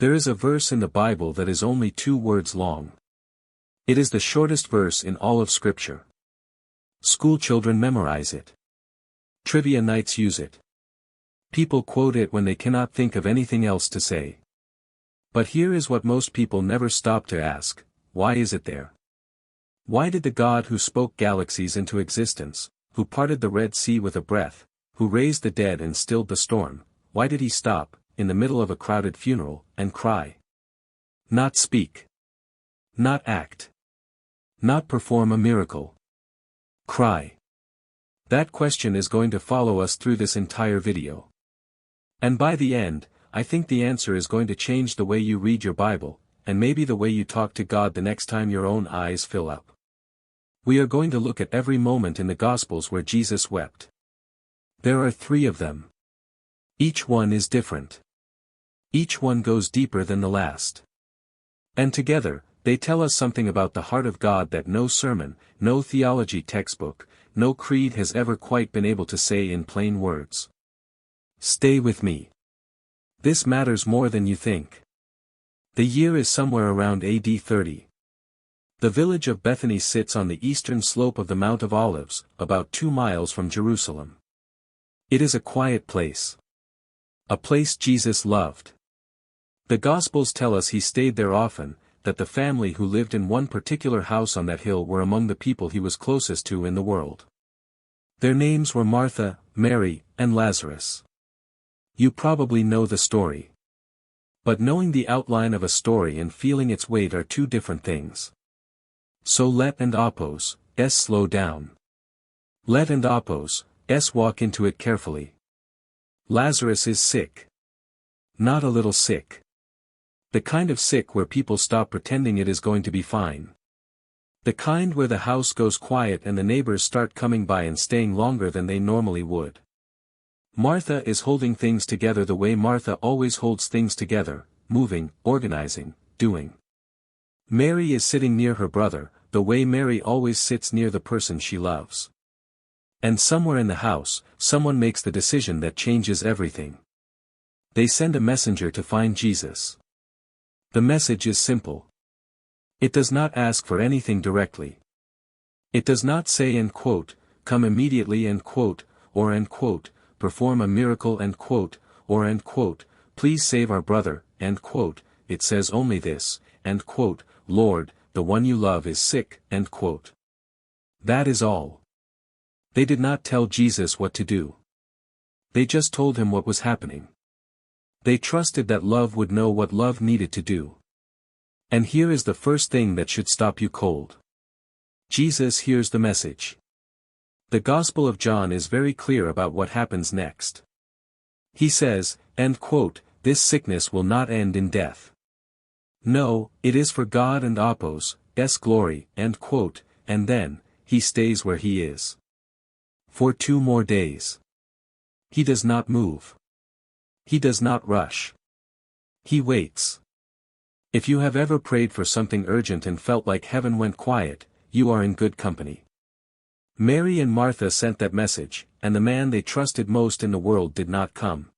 There is a verse in the Bible that is only 2 words long. It is the shortest verse in all of Scripture. Schoolchildren memorize it. Trivia nights use it. People quote it when they cannot think of anything else to say. But here is what most people never stop to ask: why is it there? Why did the God who spoke galaxies into existence, who parted the Red Sea with a breath, who raised the dead and stilled the storm, why did he stop, in the middle of a crowded funeral, and cry? Not speak. Not act. Not perform a miracle. Cry. That question is going to follow us through this entire video. And by the end, I think the answer is going to change the way you read your Bible, and maybe the way you talk to God the next time your own eyes fill up. We are going to look at every moment in the Gospels where Jesus wept. There are 3 of them. Each one is different. Each one goes deeper than the last. And together, they tell us something about the heart of God that no sermon, no theology textbook, no creed has ever quite been able to say in plain words. Stay with me. This matters more than you think. The year is somewhere around AD 30. The village of Bethany sits on the eastern slope of the Mount of Olives, about 2 miles from Jerusalem. It is a quiet place. A place Jesus loved. The Gospels tell us he stayed there often, that the family who lived in one particular house on that hill were among the people he was closest to in the world. Their names were Martha, Mary, and Lazarus. You probably know the story. But knowing the outline of a story and feeling its weight are 2 different things. So let and oppose, slow down. Let and oppose, walk into it carefully. Lazarus is sick. Not a little sick. The kind of sick where people stop pretending it is going to be fine. The kind where the house goes quiet and the neighbors start coming by and staying longer than they normally would. Martha is holding things together the way Martha always holds things together, moving, organizing, doing. Mary is sitting near her brother, the way Mary always sits near the person she loves. And somewhere in the house, someone makes the decision that changes everything. They send a messenger to find Jesus. The message is simple. It does not ask for anything directly. It does not say come immediately or perform a miracle or please save our brother, it says only this, Lord, the one you love is sick, That is all. They did not tell Jesus what to do. They just told him what was happening. They trusted that love would know what love needed to do. And here is the first thing that should stop you cold. Jesus hears the message. The Gospel of John is very clear about what happens next. He says, this sickness will not end in death. No, it is for God and Apos, glory, and then, he stays where he is. For 2 more days. He does not move. He does not rush. He waits. If you have ever prayed for something urgent and felt like heaven went quiet, you are in good company. Mary and Martha sent that message, and the man they trusted most in the world did not come.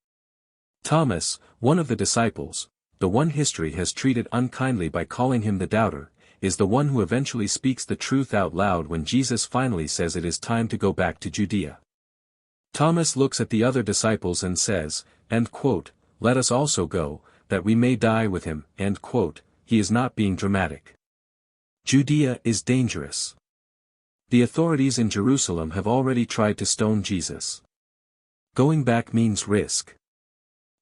Thomas, one of the disciples, the one history has treated unkindly by calling him the doubter, is the one who eventually speaks the truth out loud when Jesus finally says it is time to go back to Judea. Thomas looks at the other disciples and says, let us also go, that we may die with him, he is not being dramatic. Judea is dangerous. The authorities in Jerusalem have already tried to stone Jesus. Going back means risk.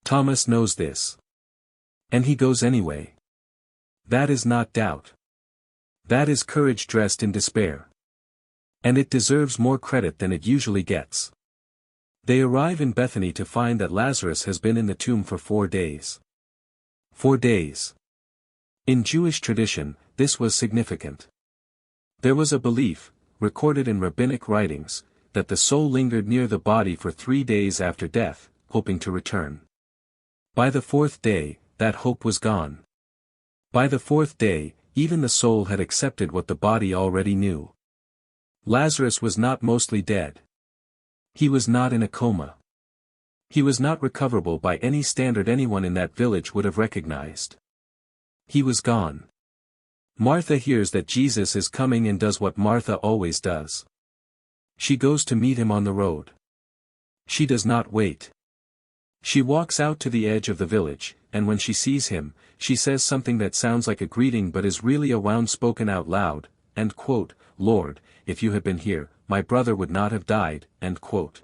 Thomas knows this. And he goes anyway. That is not doubt. That is courage dressed in despair. And it deserves more credit than it usually gets. They arrive in Bethany to find that Lazarus has been in the tomb for 4 days. 4 days. In Jewish tradition, this was significant. There was a belief, recorded in rabbinic writings, that the soul lingered near the body for 3 days after death, hoping to return. By the 4th day, that hope was gone. By the 4th day, even the soul had accepted what the body already knew. Lazarus was not mostly dead. He was not in a coma. He was not recoverable by any standard anyone in that village would have recognized. He was gone. Martha hears that Jesus is coming and does what Martha always does. She goes to meet him on the road. She does not wait. She walks out to the edge of the village, and when she sees him, she says something that sounds like a greeting but is really a wound spoken out loud, and quote, "Lord, if you had been here, my brother would not have died," end quote.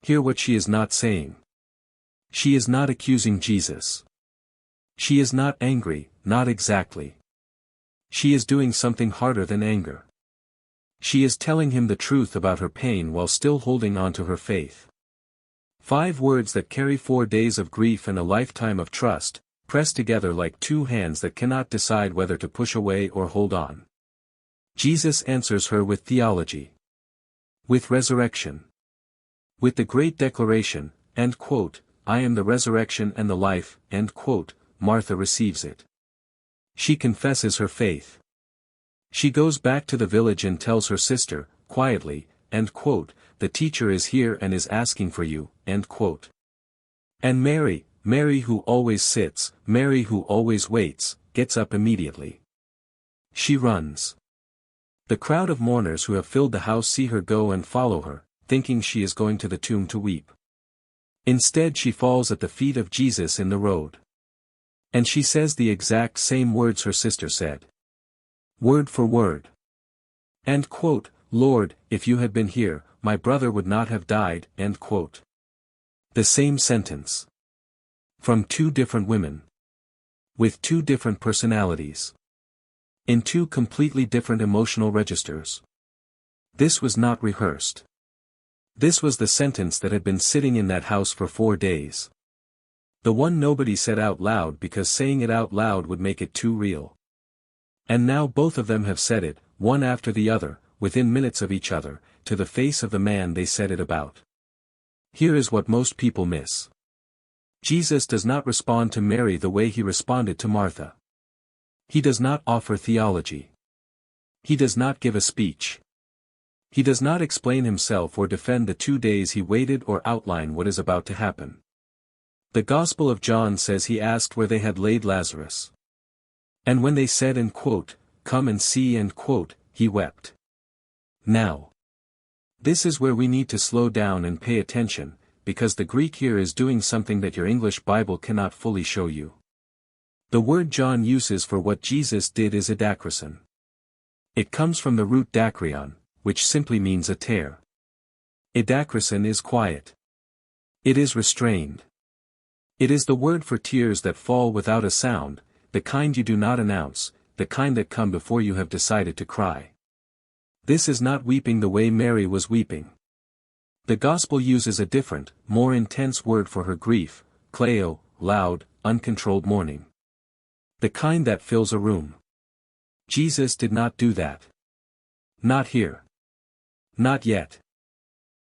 Hear what she is not saying. She is not accusing Jesus. She is not angry, not exactly. She is doing something harder than anger. She is telling him the truth about her pain while still holding on to her faith. 5 words that carry 4 days of grief and a lifetime of trust, pressed together like 2 hands that cannot decide whether to push away or hold on. Jesus answers her with theology. With resurrection. With the great declaration, end quote, "I am the resurrection and the life," end quote, Martha receives it. She confesses her faith. She goes back to the village and tells her sister, quietly, end quote, "The teacher is here and is asking for you," end quote. And Mary, Mary who always sits, Mary who always waits, gets up immediately. She runs. The crowd of mourners who have filled the house see her go and follow her, thinking she is going to the tomb to weep. Instead she falls at the feet of Jesus in the road. And she says the exact same words her sister said. Word for word. End quote, "Lord, if you had been here, my brother would not have died," end quote. The same sentence. From 2 different women. With 2 different personalities. In 2 completely different emotional registers. This was not rehearsed. This was the sentence that had been sitting in that house for 4 days. The one nobody said out loud because saying it out loud would make it too real. And now both of them have said it, one after the other, within minutes of each other, to the face of the man they said it about. Here is what most people miss. Jesus does not respond to Mary the way he responded to Martha. He does not offer theology. He does not give a speech. He does not explain himself or defend the 2 days he waited or outline what is about to happen. The Gospel of John says he asked where they had laid Lazarus. And when they said and quote, "Come and see," end quote, he wept. Now. This is where we need to slow down and pay attention, because the Greek here is doing something that your English Bible cannot fully show you. The word John uses for what Jesus did is edakrion. It comes from the root dakrion, which simply means a tear. Edakrion is quiet. It is restrained. It is the word for tears that fall without a sound, the kind you do not announce, the kind that come before you have decided to cry. This is not weeping the way Mary was weeping. The Gospel uses a different, more intense word for her grief, kleo, loud, uncontrolled mourning. The kind that fills a room. Jesus did not do that. Not here. Not yet.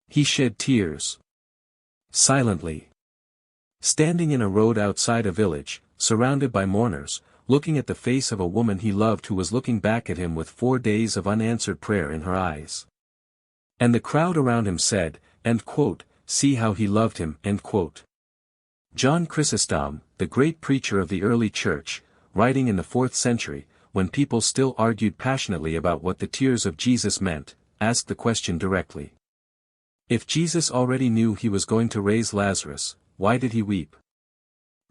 He shed tears. Silently. Standing in a road outside a village, surrounded by mourners, looking at the face of a woman he loved who was looking back at him with 4 days of unanswered prayer in her eyes. And the crowd around him said, end quote, "See how he loved him," end quote. John Chrysostom, the great preacher of the early church, writing in the 4th century, when people still argued passionately about what the tears of Jesus meant, asked the question directly. If Jesus already knew he was going to raise Lazarus, why did he weep?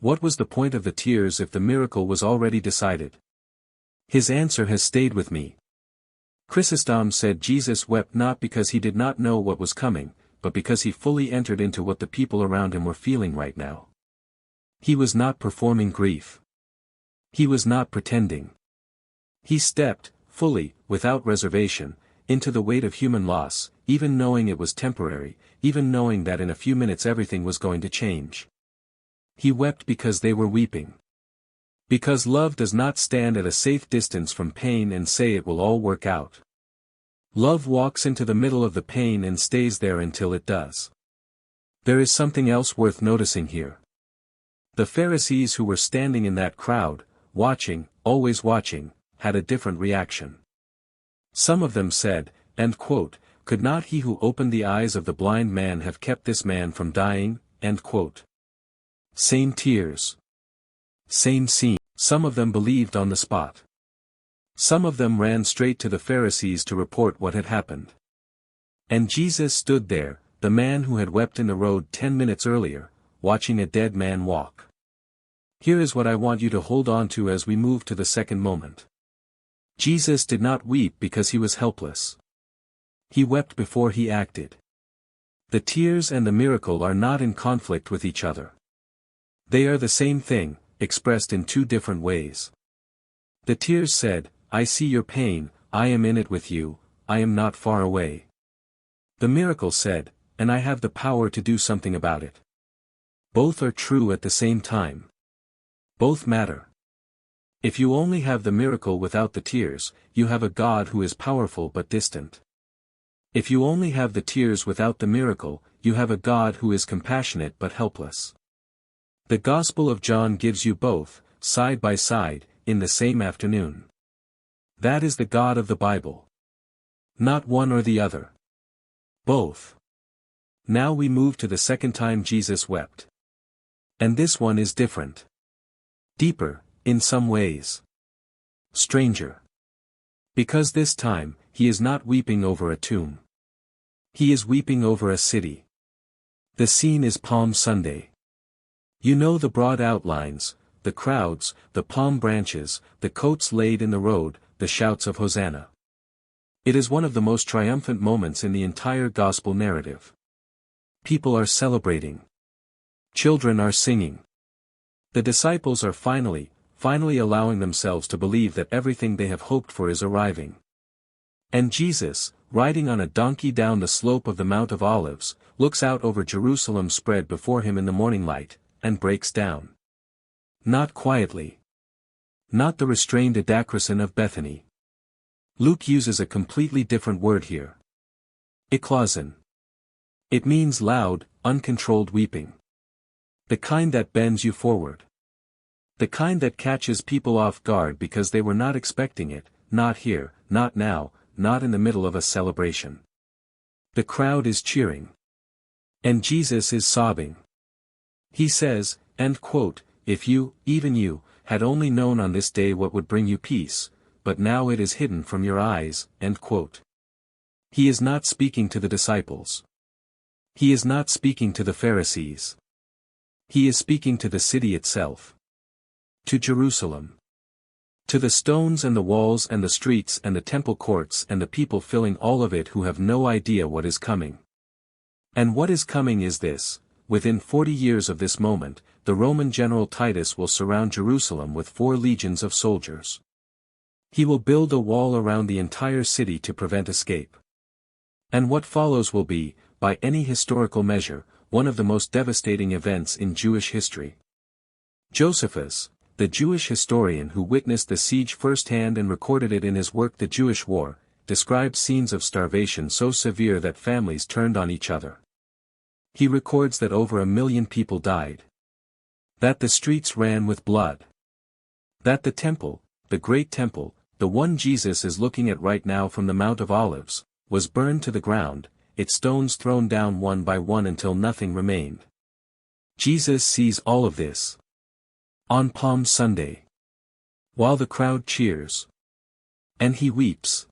What was the point of the tears if the miracle was already decided? His answer has stayed with me. Chrysostom said Jesus wept not because he did not know what was coming, but because he fully entered into what the people around him were feeling right now. He was not performing grief. He was not pretending. He stepped, fully, without reservation, into the weight of human loss, even knowing it was temporary, even knowing that in a few minutes everything was going to change. He wept because they were weeping. Because love does not stand at a safe distance from pain and say it will all work out. Love walks into the middle of the pain and stays there until it does. There is something else worth noticing here. The Pharisees who were standing in that crowd, watching, always watching, had a different reaction. Some of them said, end quote, "Could not he who opened the eyes of the blind man have kept this man from dying," End quote. Same tears. Same scene. Some of them believed on the spot. Some of them ran straight to the Pharisees to report what had happened. And Jesus stood there, the man who had wept in the road 10 minutes earlier, watching a dead man walk. Here is what I want you to hold on to as we move to the second moment. Jesus did not weep because he was helpless. He wept before he acted. The tears and the miracle are not in conflict with each other. They are the same thing, expressed in two different ways. The tears said, I see your pain, I am in it with you, I am not far away. The miracle said, and I have the power to do something about it. Both are true at the same time. Both matter. If you only have the miracle without the tears, you have a God who is powerful but distant. If you only have the tears without the miracle, you have a God who is compassionate but helpless. The Gospel of John gives you both, side by side, in the same afternoon. That is the God of the Bible. Not one or the other. Both. Now we move to the second time Jesus wept. And this one is different. Deeper, in some ways. Stranger. Because this time, he is not weeping over a tomb. He is weeping over a city. The scene is Palm Sunday. You know the broad outlines, the crowds, the palm branches, the coats laid in the road, the shouts of Hosanna. It is one of the most triumphant moments in the entire gospel narrative. People are celebrating. Children are singing. The disciples are finally allowing themselves to believe that everything they have hoped for is arriving. And Jesus, riding on a donkey down the slope of the Mount of Olives, looks out over Jerusalem spread before him in the morning light, and breaks down. Not quietly. Not the restrained Edachrison of Bethany. Luke uses a completely different word here. Eklausin. It means loud, uncontrolled weeping. The kind that bends you forward. The kind that catches people off guard because they were not expecting it, not here, not now, not in the middle of a celebration. The crowd is cheering. And Jesus is sobbing. He says, end quote, if you, even you, had only known on this day what would bring you peace, but now it is hidden from your eyes, end quote. He is not speaking to the disciples. He is not speaking to the Pharisees. He is speaking to the city itself. To Jerusalem. To the stones and the walls and the streets and the temple courts and the people filling all of it who have no idea what is coming. And what is coming is this: within 40 years of this moment, the Roman general Titus will surround Jerusalem with 4 legions of soldiers. He will build a wall around the entire city to prevent escape. And what follows will be, by any historical measure, one of the most devastating events in Jewish history. Josephus, the Jewish historian who witnessed the siege firsthand and recorded it in his work The Jewish War, describes scenes of starvation so severe that families turned on each other. He records that over 1 million people died. That the streets ran with blood. That the temple, the great temple, the one Jesus is looking at right now from the Mount of Olives, was burned to the ground, its stones thrown down one by one until nothing remained. Jesus sees all of this. On Palm Sunday. While the crowd cheers. And he weeps.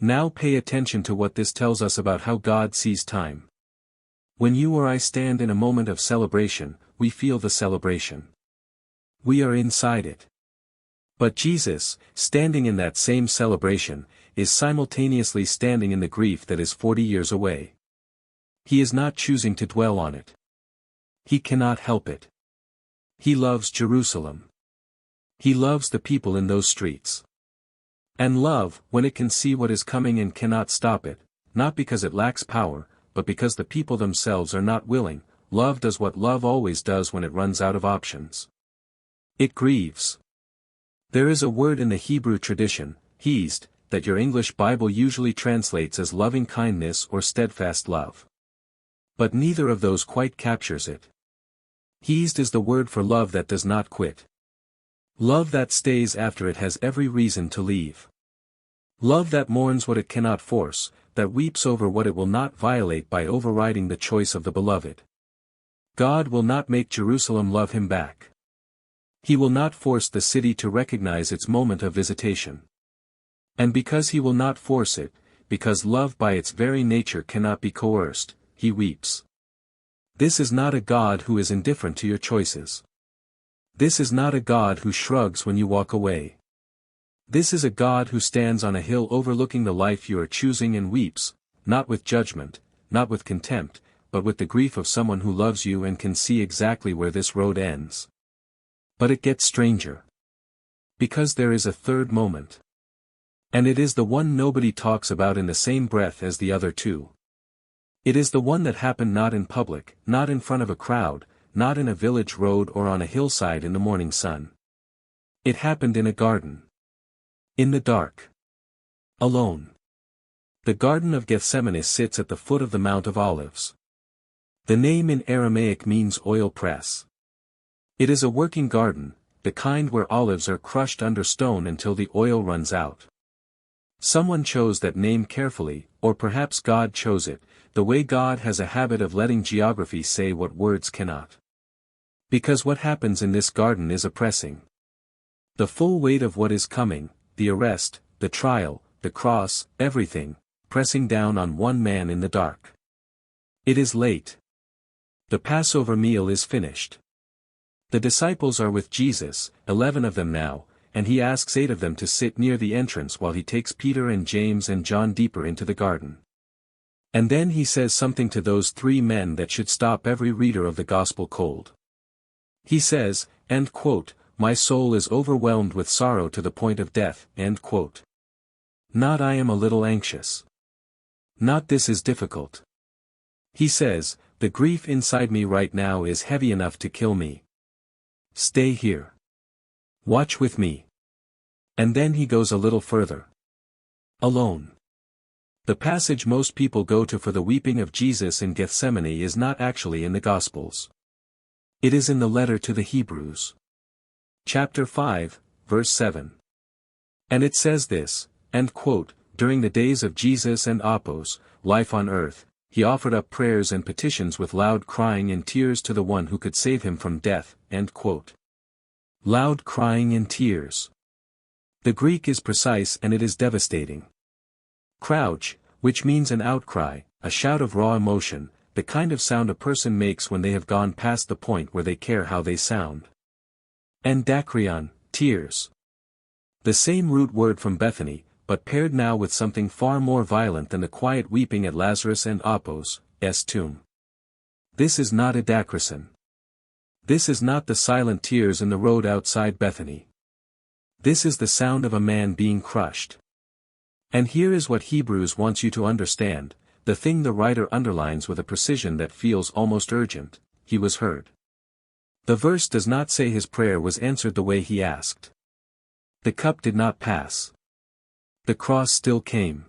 Now pay attention to what this tells us about how God sees time. When you or I stand in a moment of celebration, we feel the celebration. We are inside it. But Jesus, standing in that same celebration, is simultaneously standing in the grief that is 40 years away. He is not choosing to dwell on it. He cannot help it. He loves Jerusalem. He loves the people in those streets. And love, when it can see what is coming and cannot stop it, not because it lacks power, but because the people themselves are not willing, love does what love always does when it runs out of options. It grieves. There is a word in the Hebrew tradition, hesed, that your English Bible usually translates as loving kindness or steadfast love. But neither of those quite captures it. Hesed is the word for love that does not quit. Love that stays after it has every reason to leave. Love that mourns what it cannot force, that weeps over what it will not violate by overriding the choice of the beloved. God will not make Jerusalem love him back. He will not force the city to recognize its moment of visitation. And because he will not force it, because love by its very nature cannot be coerced, he weeps. This is not a God who is indifferent to your choices. This is not a God who shrugs when you walk away. This is a God who stands on a hill overlooking the life you are choosing and weeps, not with judgment, not with contempt, but with the grief of someone who loves you and can see exactly where this road ends. But it gets stranger. Because there is a third moment. And it is the one nobody talks about in the same breath as the other two. It is the one that happened not in public, not in front of a crowd, not in a village road or on a hillside in the morning sun. It happened in a garden. In the dark. Alone. The Garden of Gethsemane sits at the foot of the Mount of Olives. The name in Aramaic means oil press. It is a working garden, the kind where olives are crushed under stone until the oil runs out. Someone chose that name carefully, or perhaps God chose it, the way God has a habit of letting geography say what words cannot. Because what happens in this garden is oppressing. The full weight of what is coming, the arrest, the trial, the cross, everything, pressing down on one man in the dark. It is late. The Passover meal is finished. The disciples are with Jesus, 11 of them now, and he asks 8 of them to sit near the entrance while he takes Peter and James and John deeper into the garden. And then he says something to those 3 men that should stop every reader of the gospel cold. He says, end quote, "My soul is overwhelmed with sorrow to the point of death," end quote. Not "I am a little anxious." Not "this is difficult." He says, "The grief inside me right now is heavy enough to kill me. Stay here. Watch with me." And then he goes a little further. Alone. The passage most people go to for the weeping of Jesus in Gethsemane is not actually in the Gospels. It is in the letter to the Hebrews. Chapter 5, verse 7. And it says this, end quote, "During the days of Jesus and Apos, life on earth, he offered up prayers and petitions with loud crying and tears to the one who could save him from death," end quote. Loud crying and tears. The Greek is precise and it is devastating. Crouch, which means an outcry, a shout of raw emotion, the kind of sound a person makes when they have gone past the point where they care how they sound. And dakrion, tears. The same root word from Bethany, but paired now with something far more violent than the quiet weeping at Lazarus and Apos' tomb. This is not a dakrison. This is not the silent tears in the road outside Bethany. This is the sound of a man being crushed. And here is what Hebrews wants you to understand, the thing the writer underlines with a precision that feels almost urgent: he was heard. The verse does not say his prayer was answered the way he asked. The cup did not pass. The cross still came.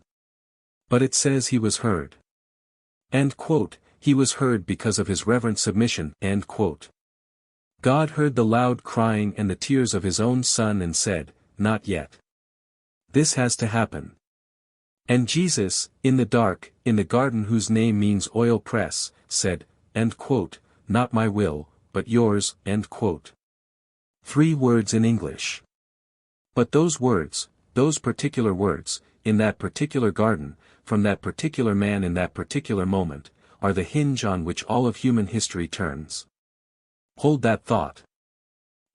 But it says he was heard. End quote, he was heard because of his reverent submission, end quote. God heard the loud crying and the tears of his own Son and said, "Not yet. This has to happen." And Jesus, in the dark, in the garden whose name means oil press, said, end quote, "Not my will, but yours," end quote. 3 words in English. But those words, those particular words, in that particular garden, from that particular man in that particular moment, are the hinge on which all of human history turns. Hold that thought.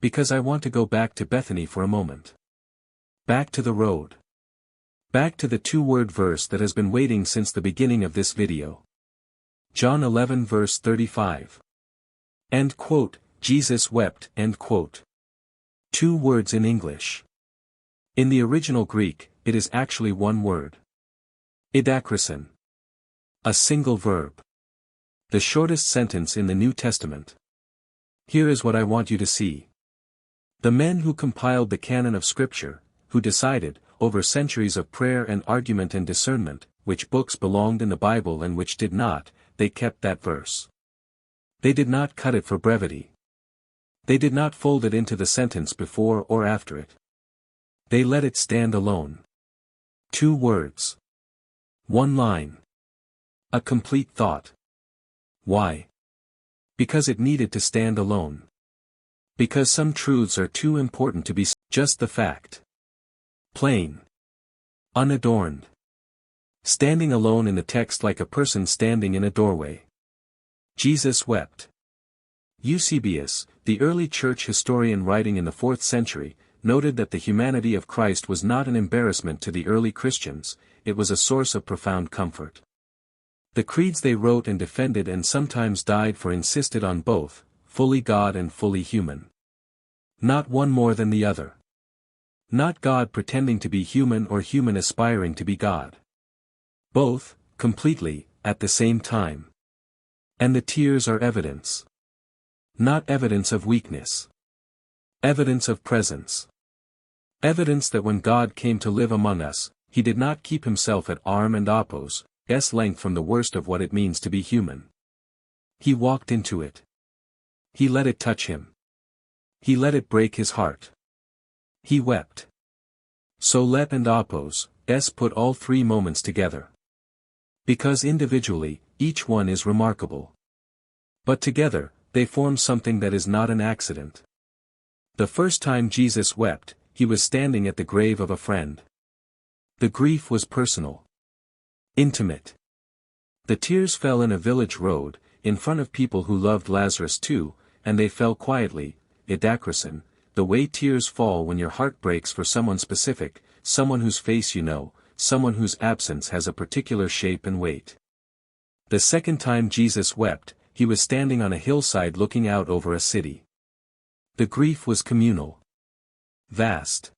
Because I want to go back to Bethany for a moment. Back to the road. Back to the 2-word verse that has been waiting since the beginning of this video. John 11 verse 35. End quote, Jesus wept, end quote. 2 words in English. In the original Greek, it is actually 1 word. Idakrison. A single verb. The shortest sentence in the New Testament. Here is what I want you to see. The men who compiled the canon of Scripture, who decided, over centuries of prayer and argument and discernment, which books belonged in the Bible and which did not, they kept that verse. They did not cut it for brevity. They did not fold it into the sentence before or after it. They let it stand alone. 2 words. 1 line. A complete thought. Why? Because it needed to stand alone. Because some truths are too important to be just the fact. Plain. Unadorned. Standing alone in the text like a person standing in a doorway. Jesus wept. Eusebius, the early church historian writing in the 4th century, noted that the humanity of Christ was not an embarrassment to the early Christians, it was a source of profound comfort. The creeds they wrote and defended and sometimes died for insisted on both, fully God and fully human. Not one more than the other. Not God pretending to be human or human aspiring to be God. Both, completely, at the same time. And the tears are evidence. Not evidence of weakness. Evidence of presence. Evidence that when God came to live among us, he did not keep himself at arm and oppos's length from the worst of what it means to be human. He walked into it. He let it touch him. He let it break his heart. He wept. So let and oppos's put all three moments together. Because individually, each one is remarkable. But together, they form something that is not an accident. The first time Jesus wept, he was standing at the grave of a friend. The grief was personal. Intimate. The tears fell in a village road, in front of people who loved Lazarus too, and they fell quietly, Idacrison, the way tears fall when your heart breaks for someone specific, someone whose face you know, someone whose absence has a particular shape and weight. The second time Jesus wept, he was standing on a hillside looking out over a city. The grief was communal. Vast.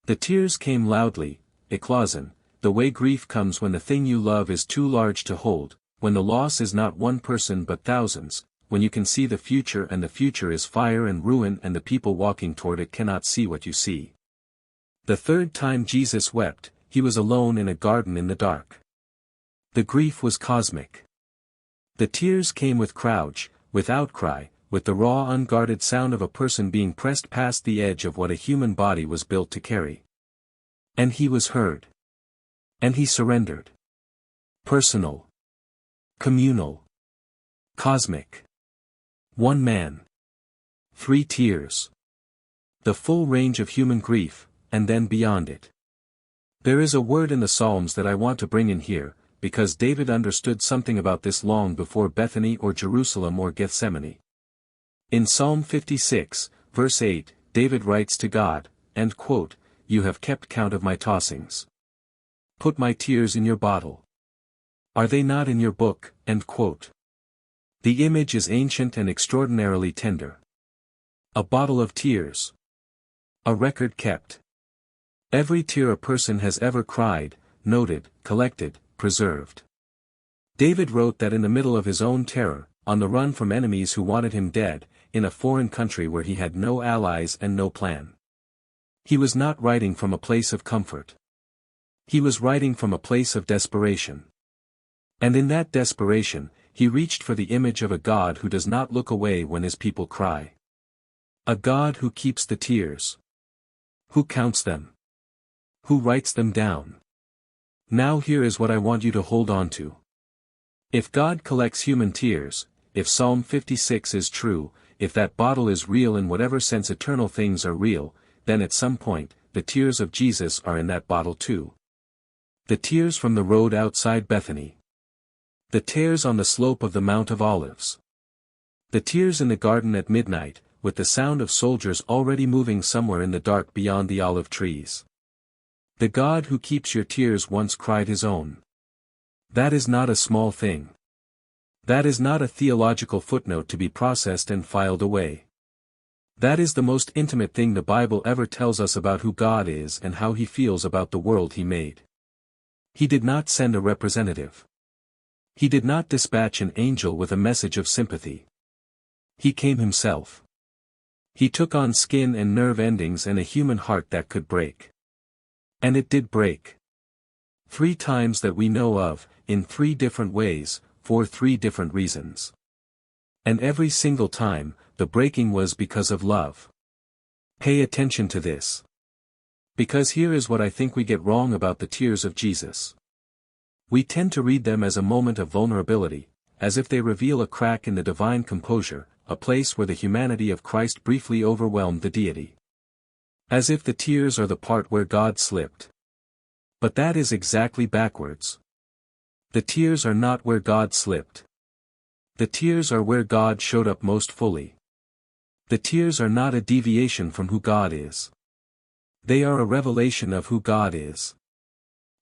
The tears came loudly, eklosion, the way grief comes when the thing you love is too large to hold, when the loss is not one person but thousands, when you can see the future and the future is fire and ruin and the people walking toward it cannot see what you see. The third time Jesus wept, he was alone in a garden in the dark. The grief was cosmic. The tears came with crouch, with outcry, with the raw unguarded sound of a person being pressed past the edge of what a human body was built to carry. And he was heard. And he surrendered. Personal. Communal. Cosmic. One man. 3 tears. The full range of human grief, and then beyond it. There is a word in the Psalms that I want to bring in here, because David understood something about this long before Bethany or Jerusalem or Gethsemane. In Psalm 56, verse 8, David writes to God, and quote, "You have kept count of my tossings. Put my tears in your bottle. Are they not in your book?" End quote. The image is ancient and extraordinarily tender. A bottle of tears. A record kept. Every tear a person has ever cried, noted, collected, preserved. David wrote that in the middle of his own terror, on the run from enemies who wanted him dead, in a foreign country where he had no allies and no plan. He was not writing from a place of comfort. He was writing from a place of desperation. And in that desperation, he reached for the image of a God who does not look away when his people cry. A God who keeps the tears. Who counts them. Who writes them down. Now here is what I want you to hold on to. If God collects human tears, if Psalm 56 is true, if that bottle is real in whatever sense eternal things are real, then at some point, the tears of Jesus are in that bottle too. The tears from the road outside Bethany. The tears on the slope of the Mount of Olives. The tears in the garden at midnight, with the sound of soldiers already moving somewhere in the dark beyond the olive trees. The God who keeps your tears once cried his own. That is not a small thing. That is not a theological footnote to be processed and filed away. That is the most intimate thing the Bible ever tells us about who God is and how he feels about the world he made. He did not send a representative. He did not dispatch an angel with a message of sympathy. He came himself. He took on skin and nerve endings and a human heart that could break. And it did break. 3 times that we know of, in 3 different ways, for 3 different reasons. And every single time, the breaking was because of love. Pay attention to this. Because here is what I think we get wrong about the tears of Jesus. We tend to read them as a moment of vulnerability, as if they reveal a crack in the divine composure, a place where the humanity of Christ briefly overwhelmed the deity. As if the tears are the part where God slipped. But that is exactly backwards. The tears are not where God slipped. The tears are where God showed up most fully. The tears are not a deviation from who God is. They are a revelation of who God is.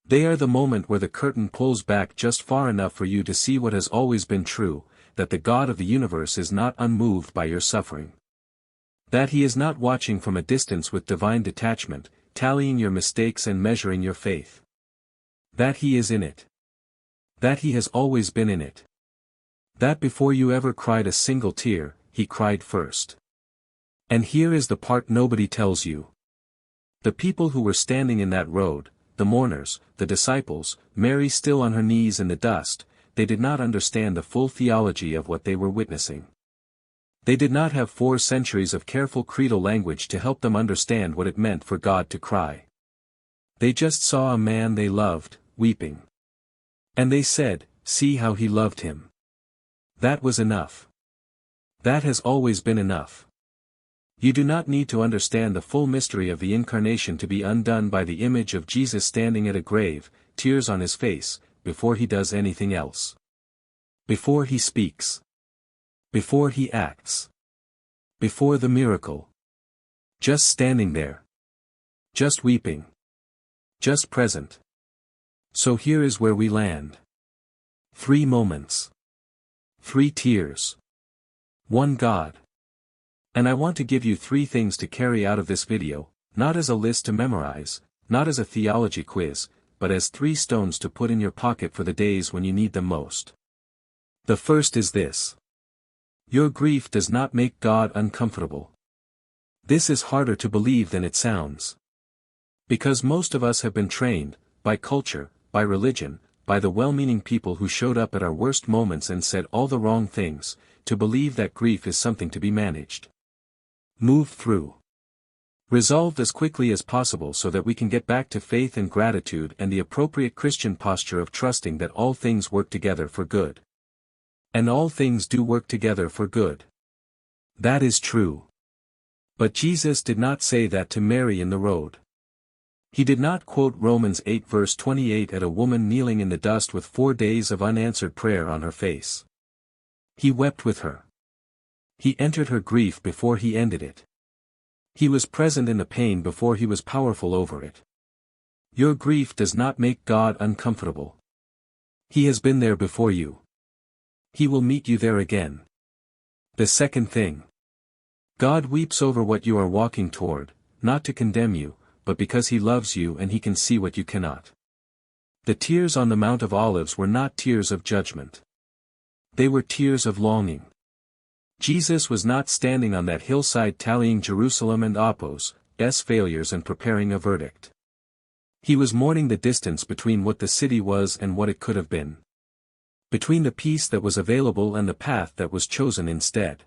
They are the moment where the curtain pulls back just far enough for you to see what has always been true, that the God of the universe is not unmoved by your suffering. That he is not watching from a distance with divine detachment, tallying your mistakes and measuring your faith. That he is in it. That he has always been in it. That before you ever cried a single tear, he cried first. And here is the part nobody tells you. The people who were standing in that road, the mourners, the disciples, Mary still on her knees in the dust, they did not understand the full theology of what they were witnessing. They did not have 4 centuries of careful creedal language to help them understand what it meant for God to cry. They just saw a man they loved, weeping. And they said, "See how he loved him." That was enough. That has always been enough. You do not need to understand the full mystery of the Incarnation to be undone by the image of Jesus standing at a grave, tears on his face, before he does anything else. Before he speaks. Before he acts. Before the miracle. Just standing there. Just weeping. Just present. So here is where we land. 3 moments. 3 tears. 1 God. And I want to give you 3 things to carry out of this video, not as a list to memorize, not as a theology quiz, but as 3 stones to put in your pocket for the days when you need them most. The first is this. Your grief does not make God uncomfortable. This is harder to believe than it sounds. Because most of us have been trained, by culture, by religion, by the well-meaning people who showed up at our worst moments and said all the wrong things, to believe that grief is something to be managed. Moved through. Resolved as quickly as possible so that we can get back to faith and gratitude and the appropriate Christian posture of trusting that all things work together for good. And all things do work together for good. That is true. But Jesus did not say that to Mary in the road. He did not quote Romans 8 verse 28 at a woman kneeling in the dust with 4 days of unanswered prayer on her face. He wept with her. He entered her grief before he ended it. He was present in the pain before he was powerful over it. Your grief does not make God uncomfortable. He has been there before you. He will meet you there again. The second thing. God weeps over what you are walking toward, not to condemn you, but because he loves you and he can see what you cannot. The tears on the Mount of Olives were not tears of judgment. They were tears of longing. Jesus was not standing on that hillside tallying Jerusalem and Apos' failures and preparing a verdict. He was mourning the distance between what the city was and what it could have been. Between the peace that was available and the path that was chosen instead.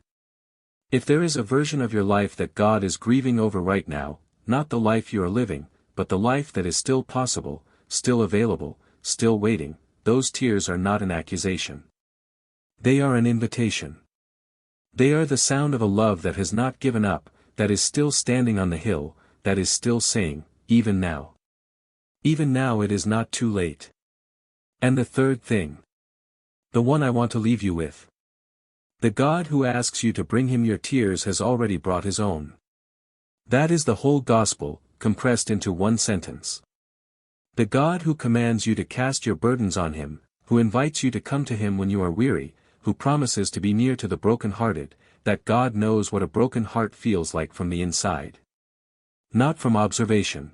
If there is a version of your life that God is grieving over right now, not the life you are living, but the life that is still possible, still available, still waiting, those tears are not an accusation. They are an invitation. They are the sound of a love that has not given up, that is still standing on the hill, that is still saying, even now. Even now it is not too late. And the third thing. The one I want to leave you with. The God who asks you to bring him your tears has already brought his own. That is the whole gospel, compressed into 1 sentence. The God who commands you to cast your burdens on him, who invites you to come to him when you are weary, who promises to be near to the broken-hearted, that God knows what a broken heart feels like from the inside. Not from observation.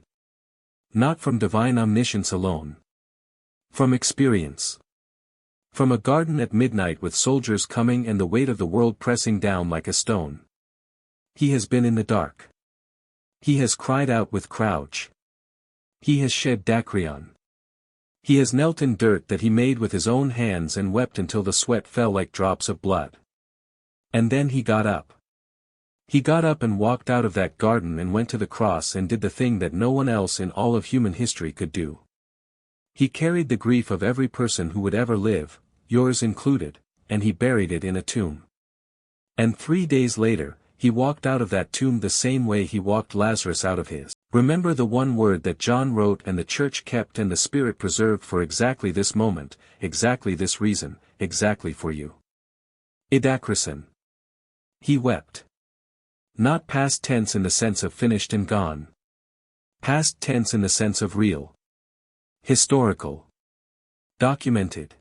Not from divine omniscience alone. From experience. From a garden at midnight with soldiers coming and the weight of the world pressing down like a stone. He has been in the dark. He has cried out with crouch. He has shed dacryon. He has knelt in dirt that he made with his own hands and wept until the sweat fell like drops of blood. And then he got up. He got up and walked out of that garden and went to the cross and did the thing that no one else in all of human history could do. He carried the grief of every person who would ever live, yours included, and he buried it in a tomb. And 3 days later, he walked out of that tomb the same way he walked Lazarus out of his. Remember the one word that John wrote and the church kept and the Spirit preserved for exactly this moment, exactly this reason, exactly for you. Idakrison. He wept. Not past tense in the sense of finished and gone. Past tense in the sense of real. Historical. Documented.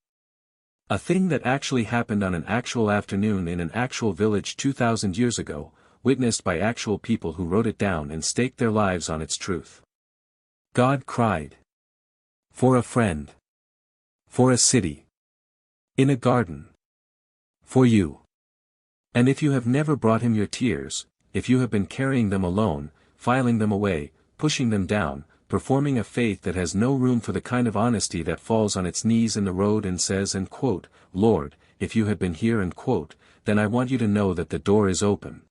A thing that actually happened on an actual afternoon in an actual village 2,000 years ago, witnessed by actual people who wrote it down and staked their lives on its truth. God cried. For a friend. For a city. In a garden. For you. And if you have never brought him your tears, if you have been carrying them alone, filing them away, pushing them down, performing a faith that has no room for the kind of honesty that falls on its knees in the road and says and quote, Lord, if you had been here and quote, then I want you to know that the door is open.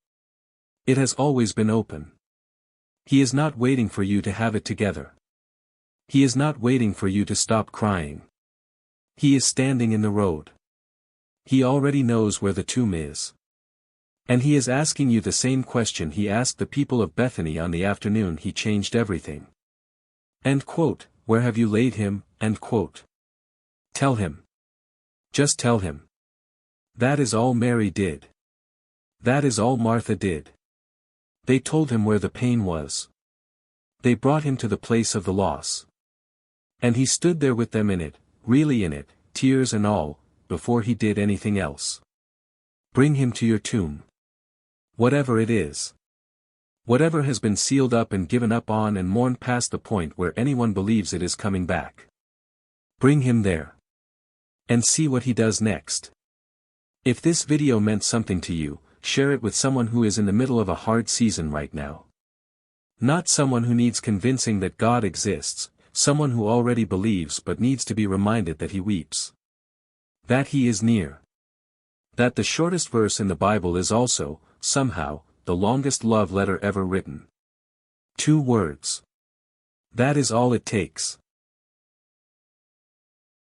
It has always been open. He is not waiting for you to have it together. He is not waiting for you to stop crying. He is standing in the road. He already knows where the tomb is. And he is asking you the same question he asked the people of Bethany on the afternoon he changed everything. End quote, where have you laid him, end quote. Tell him. Just tell him. That is all Mary did. That is all Martha did. They told him where the pain was. They brought him to the place of the loss. And he stood there with them in it, really in it, tears and all, before he did anything else. Bring him to your tomb. Whatever it is. Whatever has been sealed up and given up on and mourned past the point where anyone believes it is coming back. Bring him there. And see what he does next. If this video meant something to you, share it with someone who is in the middle of a hard season right now. Not someone who needs convincing that God exists, someone who already believes but needs to be reminded that he weeps. That he is near. That the shortest verse in the Bible is also, somehow, the longest love letter ever written. 2 words. That is all it takes.